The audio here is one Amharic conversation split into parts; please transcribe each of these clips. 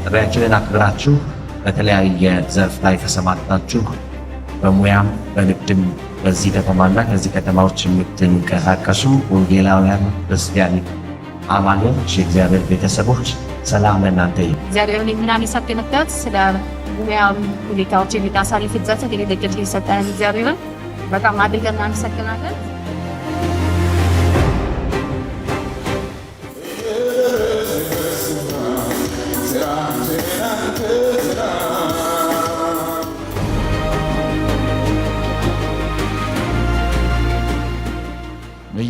ጥሪያችንን አክብራችሁ በተለያየ ዘርፍ ላይ ተሰማርታችሁ በሙያም በንግድም በዚህ ከተማና ከዚህ ከተማዎች የምትንቀሳቀሱ ወንጌላውያን ክርስቲያን አማኞች የእግዚአብሔር ቤተሰቦች ሰላም ለእናንተ ይሁን። እግዚአብሔርን የምናመሰግንበት ስለ ሙያም ሁኔታዎች የሚታሳልፍበት ድርጅት የሰጠን እግዚአብሔርን በጣም አድርገን እናመሰግናለን።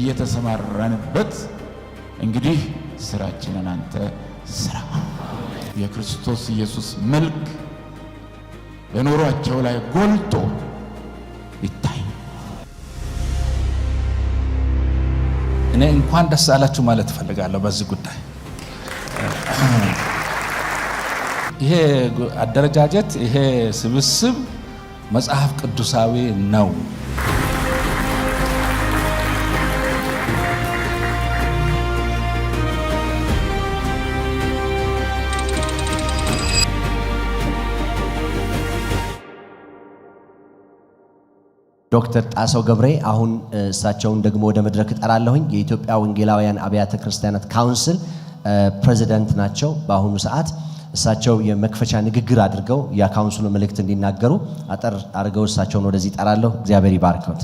በየተሰማራንበት እንግዲህ ስራችንን አንተ ስራ። የክርስቶስ ኢየሱስ መልክ በኑሯቸው ላይ ጎልቶ ይታይ። እኔ እንኳን ደስ አላችሁ ማለት እፈልጋለሁ በዚህ ጉዳይ። ይሄ አደረጃጀት ይሄ ስብስብ መጽሐፍ ቅዱሳዊ ነው። ዶክተር ጣሰው ገብሬ አሁን እሳቸውን ደግሞ ወደ መድረክ እጠራለሁኝ። የኢትዮጵያ ወንጌላውያን አብያተ ክርስቲያናት ካውንስል ፕሬዚዳንት ናቸው በአሁኑ ሰዓት። እሳቸው የመክፈቻ ንግግር አድርገው የካውንስሉ መልእክት እንዲናገሩ አጠር አድርገው እሳቸውን ወደዚህ እጠራለሁ። እግዚአብሔር ይባርክዎት።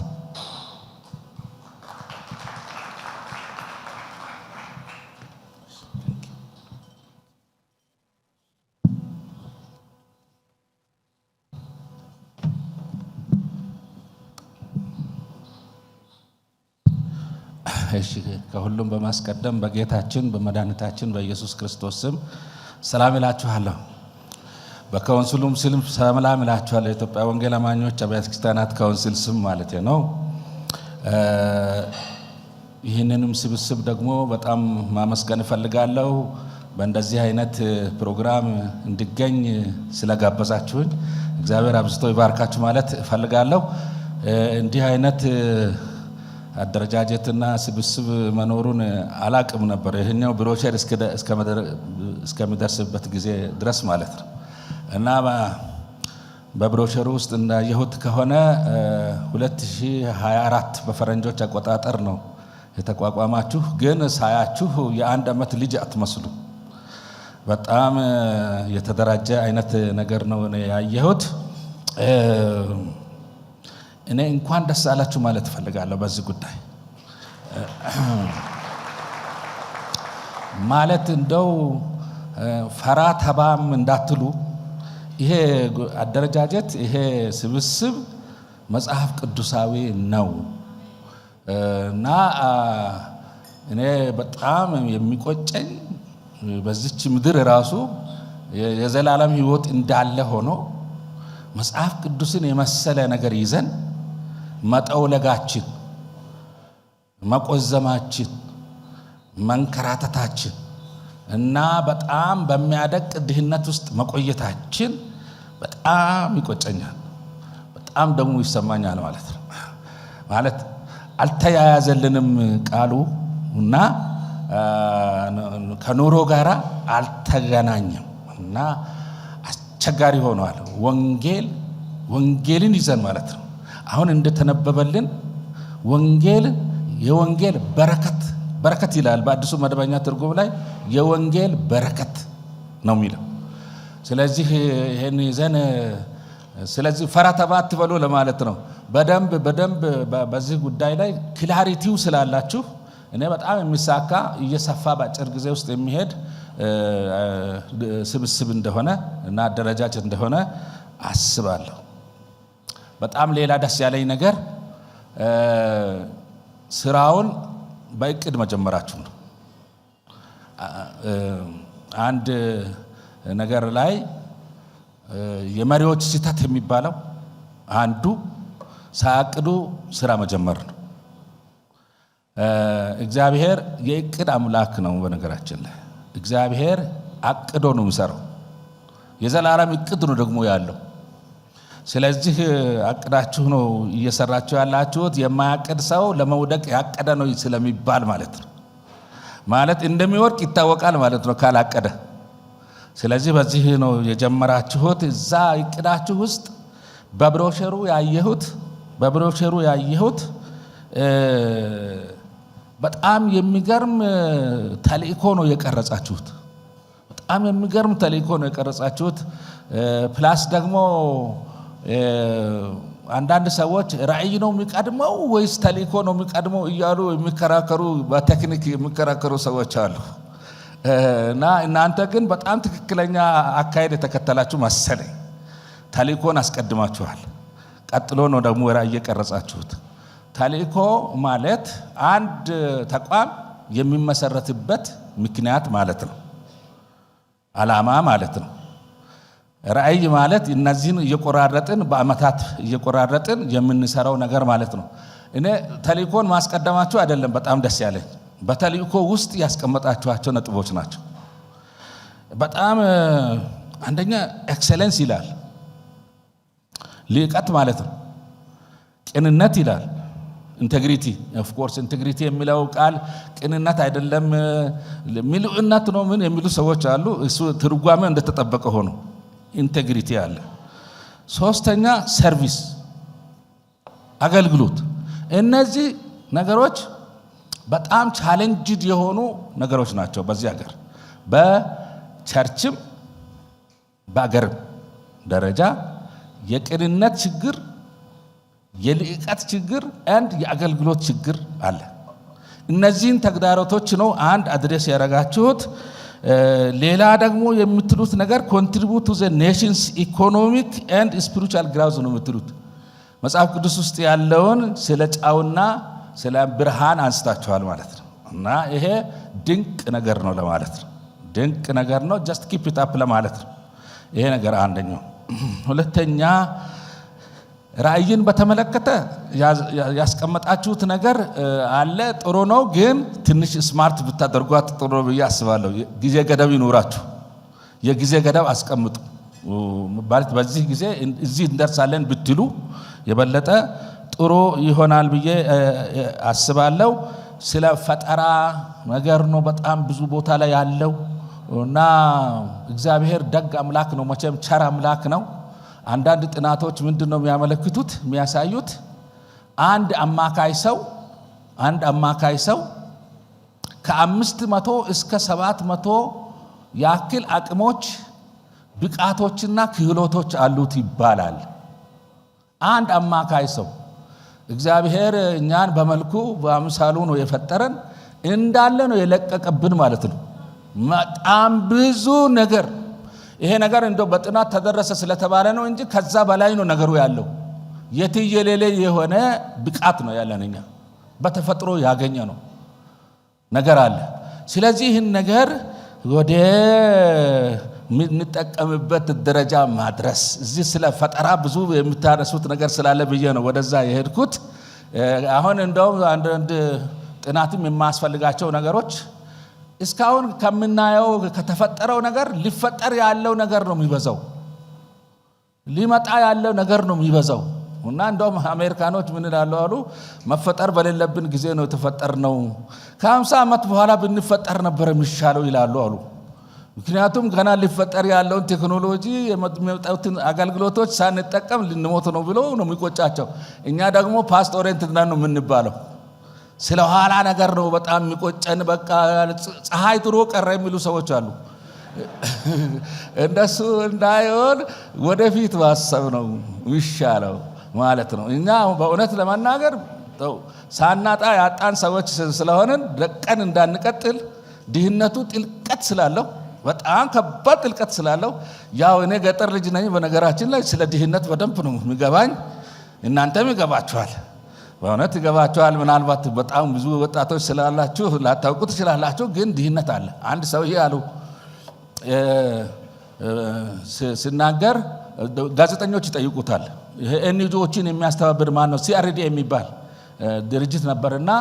እሺ፣ ከሁሉም በማስቀደም በጌታችን በመድኃኒታችን በኢየሱስ ክርስቶስ ስም ሰላም እላችኋለሁ። በካውንስሉም ስም ሰላም እላችኋለሁ። የኢትዮጵያ ወንጌል አማኞች አብያተ ክርስቲያናት ካውንስል ስም ማለት ነው። ይህንንም ስብስብ ደግሞ በጣም ማመስገን እፈልጋለሁ። በእንደዚህ አይነት ፕሮግራም እንድገኝ ስለጋበዛችሁኝ እግዚአብሔር አብዝቶ ይባርካችሁ ማለት እፈልጋለሁ። እንዲህ አይነት አደረጃጀትና ስብስብ መኖሩን አላቅም ነበር። ይሄኛው ብሮሸር እስከሚደርስበት ጊዜ ድረስ ማለት ነው። እና በብሮሸሩ ውስጥ እንዳየሁት ከሆነ 2024 በፈረንጆች አቆጣጠር ነው የተቋቋማችሁ። ግን ሳያችሁ የአንድ ዓመት ልጅ አትመስሉ። በጣም የተደራጀ አይነት ነገር ነው ያየሁት። እኔ እንኳን ደስ አላችሁ ማለት እፈልጋለሁ በዚህ ጉዳይ። ማለት እንደው ፈራ ተባም እንዳትሉ፣ ይሄ አደረጃጀት ይሄ ስብስብ መጽሐፍ ቅዱሳዊ ነው እና እኔ በጣም የሚቆጨኝ በዚች ምድር ራሱ የዘላለም ሕይወት እንዳለ ሆኖ መጽሐፍ ቅዱስን የመሰለ ነገር ይዘን መጠውለጋችን፣ መቆዘማችን፣ መንከራተታችን እና በጣም በሚያደቅ ድህነት ውስጥ መቆየታችን በጣም ይቆጨኛል። በጣም ደግሞ ይሰማኛል ማለት ነው። ማለት አልተያያዘልንም ቃሉ እና ከኑሮ ጋር አልተገናኘም እና አስቸጋሪ ሆኗል። ወንጌልን ይዘን ማለት ነው። አሁን እንደተነበበልን ወንጌል የወንጌል በረከት ይላል በአዲሱ መደበኛ ትርጉም ላይ የወንጌል በረከት ነው የሚለው። ስለዚህ ይሄን ይዘን ስለዚህ ፈራ ተባ አትበሉ ለማለት ነው። በደንብ በዚህ ጉዳይ ላይ ክላሪቲው ስላላችሁ እኔ በጣም የሚሳካ እየሰፋ በአጭር ጊዜ ውስጥ የሚሄድ ስብስብ እንደሆነ እና አደረጃጀት እንደሆነ አስባለሁ። በጣም ሌላ ደስ ያለኝ ነገር ስራውን በእቅድ መጀመራችሁ ነው። አንድ ነገር ላይ የመሪዎች ስህተት የሚባለው አንዱ ሳያቅዱ ስራ መጀመር ነው። እግዚአብሔር የእቅድ አምላክ ነው። በነገራችን ላይ እግዚአብሔር አቅዶ ነው የሚሰራው። የዘላለም እቅድ ነው ደግሞ ያለው። ስለዚህ አቅዳችሁ ነው እየሰራችሁ ያላችሁት። የማያቅድ ሰው ለመውደቅ ያቀደ ነው ስለሚባል ማለት ነው። ማለት እንደሚወድቅ ይታወቃል ማለት ነው ካላቀደ። ስለዚህ በዚህ ነው የጀመራችሁት። እዛ እቅዳችሁ ውስጥ በብሮሸሩ ያየሁት በጣም የሚገርም ተልእኮ ነው የቀረጻችሁት። በጣም የሚገርም ተልእኮ ነው የቀረጻችሁት። ፕላስ ደግሞ አንዳንድ ሰዎች ራእይ ነው የሚቀድመው ወይስ ተልእኮ ነው የሚቀድመው እያሉ የሚከራከሩ በቴክኒክ የሚከራከሩ ሰዎች አሉ። እና እናንተ ግን በጣም ትክክለኛ አካሄድ የተከተላችሁ መሰለኝ። ተልእኮን አስቀድማችኋል። ቀጥሎ ነው ደግሞ ራእይ የቀረጻችሁት። ተልእኮ ማለት አንድ ተቋም የሚመሰረትበት ምክንያት ማለት ነው፣ ዓላማ ማለት ነው። ራእይ ማለት እነዚህን እየቆራረጥን በአመታት እየቆራረጥን የምንሰራው ነገር ማለት ነው። እኔ ተልእኮን ማስቀደማችሁ አይደለም በጣም ደስ ያለኝ፣ በተልእኮ ውስጥ ያስቀመጣችኋቸው ነጥቦች ናቸው። በጣም አንደኛ ኤክሰለንስ ይላል፣ ልዕቀት ማለት ነው። ቅንነት ይላል፣ ኢንቴግሪቲ። ኦፍ ኮርስ ኢንቴግሪቲ የሚለው ቃል ቅንነት አይደለም ምሉዕነት ነው ምን የሚሉ ሰዎች አሉ። እሱ ትርጓሜ እንደተጠበቀ ሆኖ ኢንቴግሪቲ አለ። ሶስተኛ ሰርቪስ፣ አገልግሎት። እነዚህ ነገሮች በጣም ቻሌንጅድ የሆኑ ነገሮች ናቸው በዚህ ሀገር፣ በቸርችም በአገርም ደረጃ የቅንነት ችግር፣ የልዕቀት ችግር አንድ የአገልግሎት ችግር አለ። እነዚህን ተግዳሮቶች ነው አንድ አድሬስ ያደረጋችሁት። ሌላ ደግሞ የምትሉት ነገር ኮንትሪቢዩት ቱ ዘ ኔሽንስ ኢኮኖሚክ ኤንድ ስፒሪቹዋል ግሮዝ ነው የምትሉት። መጽሐፍ ቅዱስ ውስጥ ያለውን ስለ ጨውና ስለ ብርሃን አንስታችኋል ማለት ነው። እና ይሄ ድንቅ ነገር ነው ለማለት ነው። ድንቅ ነገር ነው፣ ጀስት ኪፕ ኢት አፕ ለማለት ነው። ይሄ ነገር አንደኛው። ሁለተኛ ራእይን በተመለከተ ያስቀመጣችሁት ነገር አለ፣ ጥሩ ነው። ግን ትንሽ ስማርት ብታደርጓት ጥሩ ነው ብዬ አስባለሁ። ጊዜ ገደብ ይኖራችሁ፣ የጊዜ ገደብ አስቀምጡ ማለት በዚህ ጊዜ እዚህ እንደርሳለን ብትሉ የበለጠ ጥሩ ይሆናል ብዬ አስባለሁ። ስለ ፈጠራ ነገር ነው በጣም ብዙ ቦታ ላይ ያለው እና እግዚአብሔር ደግ አምላክ ነው፣ መቼም ቸር አምላክ ነው። አንዳንድ ጥናቶች ምንድነው የሚያመለክቱት የሚያሳዩት አንድ አማካይ ሰው ከ500 እስከ 700 ያክል አቅሞች፣ ብቃቶችና ክህሎቶች አሉት ይባላል። አንድ አማካይ ሰው እግዚአብሔር እኛን በመልኩ በአምሳሉ ነው የፈጠረን፣ እንዳለ ነው የለቀቀብን ማለት ነው። በጣም ብዙ ነገር ይሄ ነገር እንደው በጥናት ተደረሰ ስለተባለ ነው እንጂ ከዛ በላይ ነው ነገሩ ያለው። የትየሌለ የሆነ ብቃት ነው ያለን እኛ በተፈጥሮ ያገኘ ነው ነገር አለ። ስለዚህ ይህን ነገር ወደ ምንጠቀምበት ደረጃ ማድረስ እዚህ ስለ ፈጠራ ብዙ የምታነሱት ነገር ስላለ ብዬ ነው ወደዛ የሄድኩት። አሁን እንደው አንድ ጥናትም የማያስፈልጋቸው ነገሮች እስካሁን ከምናየው ከተፈጠረው ነገር ሊፈጠር ያለው ነገር ነው የሚበዛው፣ ሊመጣ ያለው ነገር ነው የሚበዛው። እና እንደውም አሜሪካኖች ምን ይላሉ አሉ፣ መፈጠር በሌለብን ጊዜ ነው የተፈጠርነው፣ ከ50 ዓመት በኋላ ብንፈጠር ነበር የሚሻለው ይላሉ አሉ። ምክንያቱም ገና ሊፈጠር ያለውን ቴክኖሎጂ የሚመጣውን አገልግሎቶች ሳንጠቀም ልንሞት ነው ብሎ ነው የሚቆጫቸው። እኛ ደግሞ ፓስት ኦሪየንትድ ነው የምንባለው። ስለ ኋላ ነገር ነው በጣም የሚቆጨን። በቃ ፀሐይ ድሮ ቀረ የሚሉ ሰዎች አሉ። እንደሱ እንዳይሆን ወደፊት ማሰብ ነው የሚሻለው ማለት ነው። እኛ በእውነት ለመናገር ሳናጣ ያጣን ሰዎች ስለሆነን ደቀን እንዳንቀጥል፣ ድህነቱ ጥልቀት ስላለው በጣም ከባድ ጥልቀት ስላለው፣ ያው እኔ ገጠር ልጅ ነኝ በነገራችን ላይ ስለ ድህነት በደንብ ነው የሚገባኝ። እናንተም ይገባችኋል፣ በእውነት ይገባችኋል። ምናልባት በጣም ብዙ ወጣቶች ስላላችሁ ላታውቁ ትችላላችሁ፣ ግን ድህነት አለ። አንድ ሰውዬ አሉ ሲናገር ጋዜጠኞች ይጠይቁታል። ኤንጂኦዎችን የሚያስተባብር ማን ነው? ሲአርዲ የሚባል ድርጅት ነበርና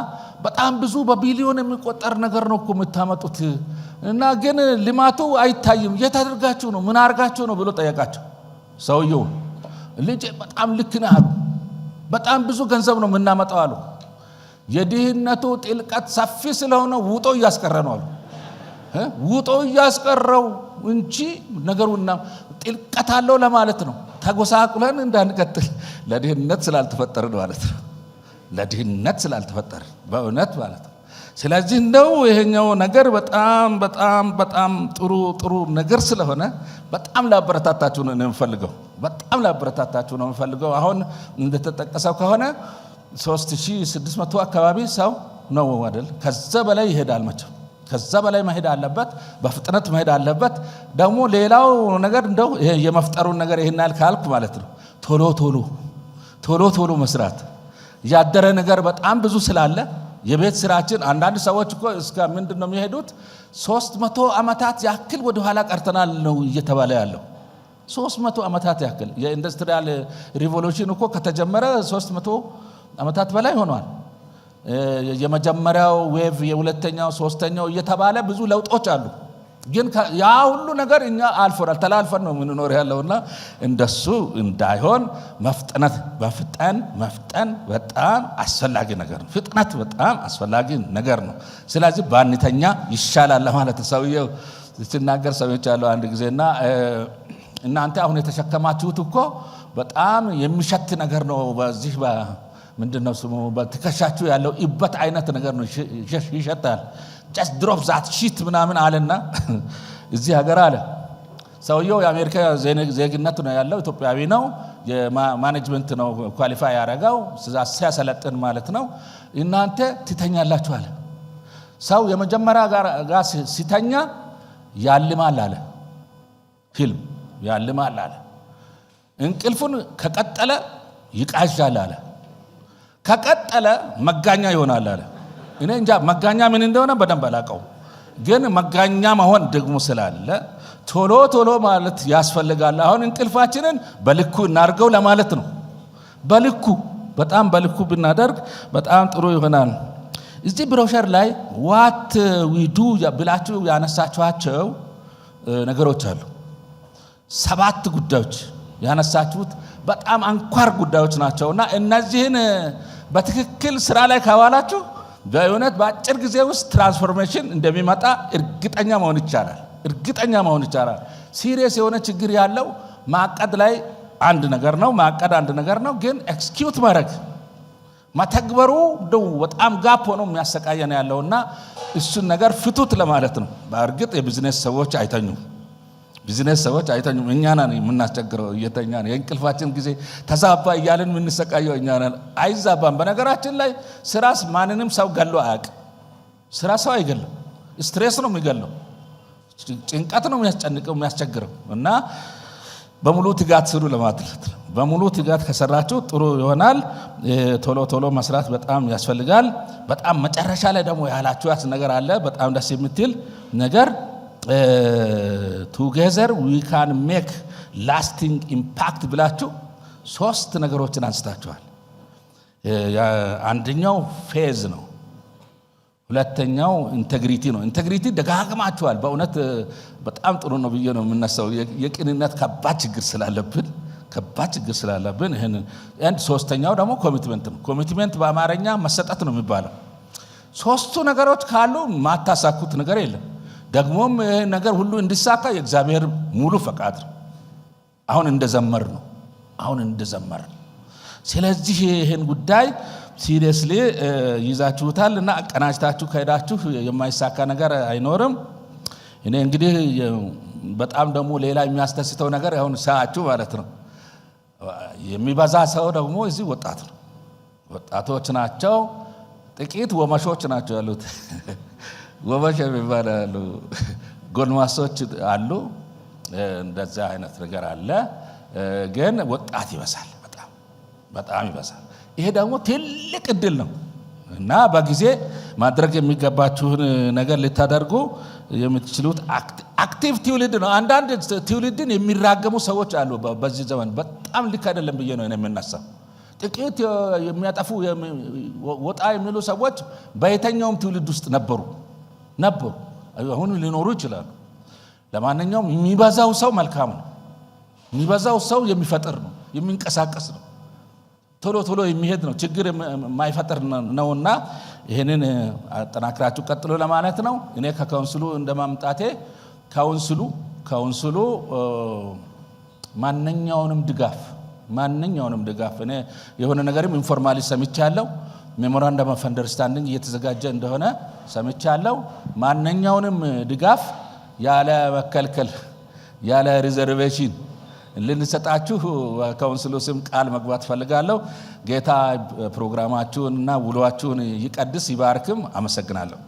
በጣም ብዙ በቢሊዮን የሚቆጠር ነገር ነው እኮ የምታመጡት እና ግን ልማቱ አይታይም የት አድርጋችሁ ነው ምን አርጋችሁ ነው ብሎ ጠየቃቸው ሰውየው ልጅ በጣም ልክ ነህ አሉ በጣም ብዙ ገንዘብ ነው የምናመጣው አሉ የድህነቱ ጥልቀት ሰፊ ስለሆነ ውጦ እያስቀረ ነው አሉ ውጦ እያስቀረው እንጂ ነገሩና ጥልቀት አለው ለማለት ነው ተጎሳቁለን እንዳንቀጥል ለድህነት ስላልተፈጠርን ማለት ነው ለድህነት ስላልተፈጠርን በእውነት ማለት ነው ስለዚህ እንደው ይሄኛው ነገር በጣም በጣም በጣም ጥሩ ነገር ስለሆነ በጣም ላበረታታችሁ ነው የምፈልገው በጣም ላበረታታችሁ ነው የምፈልገው አሁን እንደተጠቀሰው ከሆነ 3600 አካባቢ ሰው ነው አይደል ከዛ በላይ ይሄዳል መቼም ከዛ በላይ መሄድ አለበት በፍጥነት መሄድ አለበት ደግሞ ሌላው ነገር እንደው የመፍጠሩን ነገር ይሄን ካልኩ ማለት ነው ቶሎ መስራት ያደረ ነገር በጣም ብዙ ስላለ የቤት ስራችን አንዳንድ ሰዎች እኮ እስከ ምንድነው የሚሄዱት 300 አመታት ያክል ወደ ኋላ ቀርተናል ነው እየተባለ ያለው 300 አመታት ያክል የኢንዱስትሪያል ሪቮሉሽን እኮ ከተጀመረ 300 አመታት በላይ ሆኗል የመጀመሪያው ዌቭ የሁለተኛው ሶስተኛው እየተባለ ብዙ ለውጦች አሉ ግን ያ ሁሉ ነገር እኛ አልፎናል ተላልፈን ነው የምንኖር ያለውና እንደሱ እንዳይሆን መፍጠን በጣም አስፈላጊ ነገር ነው ፍጥነት በጣም አስፈላጊ ነገር ነው ስለዚህ ባንተኛ ይሻላል ማለት ሰውየው ሲናገር ሰምቻለሁ አንድ ጊዜና እናንተ አሁን የተሸከማችሁት እኮ በጣም የሚሸት ነገር ነው በዚህ ምንድነው ስሙ በትከሻችሁ ያለው ኢበት አይነት ነገር ነው ይሸታል just drop that shit ምናምን አለና እዚህ ሀገር አለ ሰውየው የአሜሪካ ዜግነት ነው ያለው ኢትዮጵያዊ ነው የማኔጅመንት ነው ኳሊፋይ ያደረገው ሲያሰለጥን ማለት ነው እናንተ ትተኛላችሁ አለ ሰው የመጀመሪያ ጋር ሲተኛ ያልማል አለ ፊልም ያልማል አለ እንቅልፉን ከቀጠለ ይቃዣል አለ ከቀጠለ መጋኛ ይሆናል አለ እኔ እንጃ መጋኛ ምን እንደሆነ በደንብ አላውቀው ግን መጋኛ መሆን ደግሞ ስላለ ቶሎ ማለት ያስፈልጋል አሁን እንቅልፋችንን በልኩ እናርገው ለማለት ነው በጣም በልኩ ብናደርግ በጣም ጥሩ ይሆናል እዚህ ብሮሸር ላይ what we do ብላችሁ ያነሳችኋቸው ነገሮች አሉ 7 ጉዳዮች ያነሳችሁት በጣም አንኳር ጉዳዮች ናቸውና እነዚህን በትክክል ስራ ላይ ካዋላችሁ በእውነት በአጭር ጊዜ ውስጥ ትራንስፎርሜሽን እንደሚመጣ እርግጠኛ መሆን ይቻላል ሲሪየስ የሆነ ችግር ያለው ማቀድ ላይ አንድ ነገር ነው ግን ኤክስኪዩት ማድረግ ማተግበሩ ደው በጣም ጋፕ ሆኖ የሚያሰቃየን ያለውና እሱን ነገር ፍቱት ለማለት ነው በእርግጥ የቢዝነስ ሰዎች አይተኙም እኛ ነን የምናስቸግረው እየተኛን የእንቅልፋችን ጊዜ ተዛባ እያልን የምንሰቃየው እኛ ነን አይዛባም በነገራችን ላይ ስራስ ማንንም ሰው ገሎ አያውቅም ስራ ሰው አይገለም ስትሬስ ነው የሚገለው ጭንቀት ነው የሚያስቸግረው እና በሙሉ ትጋት ስሩ ለማለት ነው በሙሉ ትጋት ከሰራችሁ ጥሩ ይሆናል ቶሎ መስራት በጣም ያስፈልጋል በጣም መጨረሻ ላይ ደግሞ ያላችሁት ነገር አለ በጣም ደስ የምትል ነገር together we can make lasting impact ብላችሁ 3 ነገሮችን አንስታችኋል አንደኛው ፌዝ ነው ሁለተኛው ኢንቴግሪቲ ነው ኢንቴግሪቲ ደጋግማችኋል በእውነት በጣም ጥሩ ነው ብዬ ነው የምነሳው የቅንነት ከባድ ችግር ስላለብን ይሄን ሶስተኛው ደግሞ ኮሚትመንት በአማርኛ መሰጠት ነው የሚባለው 3ቱ ነገሮች ካሉ ማታሳኩት ነገር የለም ደግሞም ይሄ ነገር ሁሉ እንዲሳካ የእግዚአብሔር ሙሉ ፈቃድ ነው አሁን እንደዘመር ስለዚህ ይሄን ጉዳይ ሲሪየስሊ ይዛችሁታልና አቀናጅታችሁ ከሄዳችሁ የማይሳካ ነገር አይኖርም እኔ እንግዲህ በጣም ደግሞ ሌላ የሚያስተስተው ነገር አሁን ሰዓችሁ ማለት ነው የሚበዛ ሰው ደግሞ እዚህ ወጣቶች ናቸው ጥቂት ወመሾች ናቸው ያሉት ወመሽ የሚባሉ ጎልማሶች አሉ እንደዛ አይነት ነገር አለ ግን ወጣት ይበዛል በጣም ይበዛል ይሄ ደግሞ ትልቅ እድል ነው እና በጊዜ ማድረግ የሚገባችሁን ነገር ልታደርጉ የምትችሉት አክቲቭ ትውልድ ነው አንዳንድ ትውልድን የሚራገሙ ሰዎች አሉ በዚህ ዘመን በጣም ልክ አይደለም ብዬ ነው የምናሳው ጥቂት የሚያጠፉ ወጣ የሚሉ ሰዎች በየትኛውም ትውልድ ውስጥ ነበሩ፣ አሁን ሊኖሩ ይችላሉ። ለማንኛውም የሚበዛው ሰው መልካም ነው። የሚበዛው ሰው የሚፈጥር ነው፣ የሚንቀሳቀስ ነው፣ ቶሎ የሚሄድ ነው፣ ችግር የማይፈጥር ነውና ይሄንን አጠናክራችሁ ቀጥሎ ለማለት ነው። እኔ ከካውንስሉ እንደማምጣቴ ካውንስሉ ማንኛውንም ድጋፍ እኔ የሆነ ነገርም ኢንፎርማሊ ሰምቻለሁ። ሜሞራንደም ኦፍ አንደርስታንዲንግ እየተዘጋጀ እንደሆነ ሰምቻለሁ። ማንኛውንም ድጋፍ ያለ መከልከል ያለ ሪዘርቬሽን ልንሰጣችሁ ካውንስሉ ስም ቃል መግባት ፈልጋለሁ። ጌታ ፕሮግራማችሁንና ውሏችሁን ይቀድስ ይባርክም። አመሰግናለሁ።